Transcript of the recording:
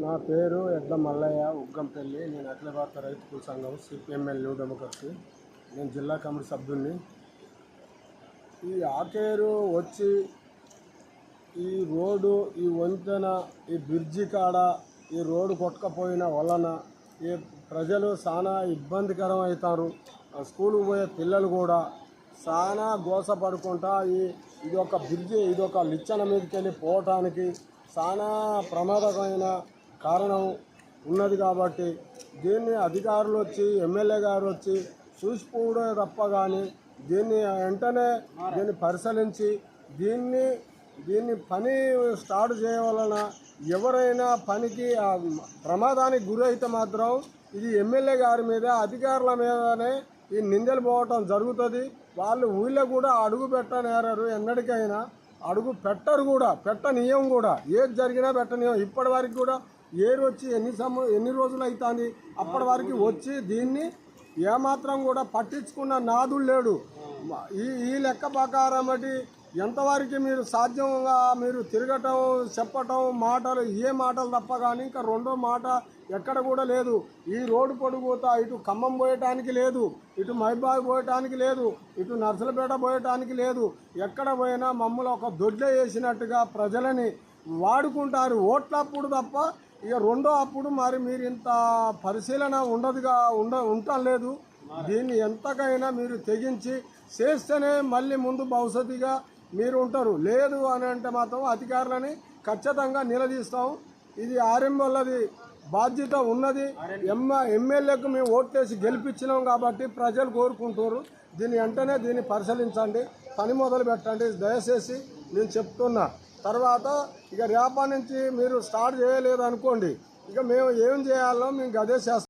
నా పేరు ఎడ్ల మల్లయ్య ఉగ్గంపల్లి. నేను అఖిల భారత రైతు సంఘం సిపిఎంఎల్ న్యూ డెమోక్రసీ. నేను జిల్లా కమిటీ సభ్యుడిని. ఈ ఆకేరు వచ్చి ఈ రోడ్డు, ఈ వంతెన, ఈ బ్రిడ్జి కాడ ఈ రోడ్డు కొట్టకపోయిన వలన ఈ ప్రజలు చాలా ఇబ్బందికరం అవుతారు. స్కూల్కి పోయే పిల్లలు కూడా చాలా గోసపడుకుంటా ఇది ఒక బ్రిడ్జి, ఇది ఒక లిచ్చన మీదకి వెళ్ళి పోవటానికి చాలా ప్రమాదకరమైన కారణం ఉన్నది. కాబట్టి దీన్ని అధికారులు వచ్చి, ఎమ్మెల్యే గారు వచ్చి చూసిపోవడే తప్ప కానీ దీన్ని వెంటనే పరిశీలించి దీన్ని పని స్టార్ట్ చేయవలన ఎవరైనా పనికి ప్రమాదానికి గురి అయితే మాత్రం ఇది ఎమ్మెల్యే గారి మీద, అధికారుల మీదనే ఈ నిందలు పోవటం జరుగుతుంది. వాళ్ళు ఊళ్ళో కూడా అడుగు పెట్టనేరారు, ఎన్నటికైనా అడుగు పెట్టరు కూడా, పెట్టనీయం కూడా. ఏది జరిగినా పెట్టనీయం. ఇప్పటి వరకు కూడా ఏరు వచ్చి ఎన్ని రోజులు అవుతుంది, అప్పటి వరకు వచ్చి దీన్ని ఏమాత్రం కూడా పట్టించుకున్న నాదుడు లేడు. ఈ లెక్క ప్రకారం బట్టి ఎంతవరకు మీరు సాధ్యంగా మీరు తిరగటం, చెప్పటం, మాటలు మాటలు తప్ప కానీ ఇంకా రెండో మాట ఎక్కడ కూడా లేదు. ఈ రోడ్డు పొడుగుతా ఇటు ఖమ్మం పోయటానికి లేదు, ఇటు మైబాగ్ పోయటానికి లేదు, ఇటు నర్సలపేట పోయటానికి లేదు. ఎక్కడ పోయినా మమ్మల్ని ఒక దొడ్లే వేసినట్టుగా ప్రజలని వాడుకుంటారు ఓట్లప్పుడు తప్ప. ఇక రెండో అప్పుడు మరి మీరు ఇంత పరిశీలన ఉండటం లేదు. దీన్ని ఎంతకైనా మీరు తెగించి చేస్తేనే మళ్ళీ ముందు భవిష్యత్తుగా మీరు ఉంటారు. లేదు అని అంటే మాత్రం అధికారులని ఖచ్చితంగా నిలదీస్తాం. ఇది ఆర్ఎంఓలది బాధ్యత ఉన్నది. ఎమ్మెల్యేకు మేము ఓట్లేసి గెలిపించినాం కాబట్టి ప్రజలు కోరుకుంటారు. దీన్ని పరిశీలించండి, పని మొదలు పెట్టండి దయచేసి నేను చెప్తున్నా. తర్వాత ఇక రేపటి నుంచి మీరు స్టార్ట్ చేయలేదు అనుకోండి, ఇక మేము ఏం చేయాలో మేము అదే చేస్తాం.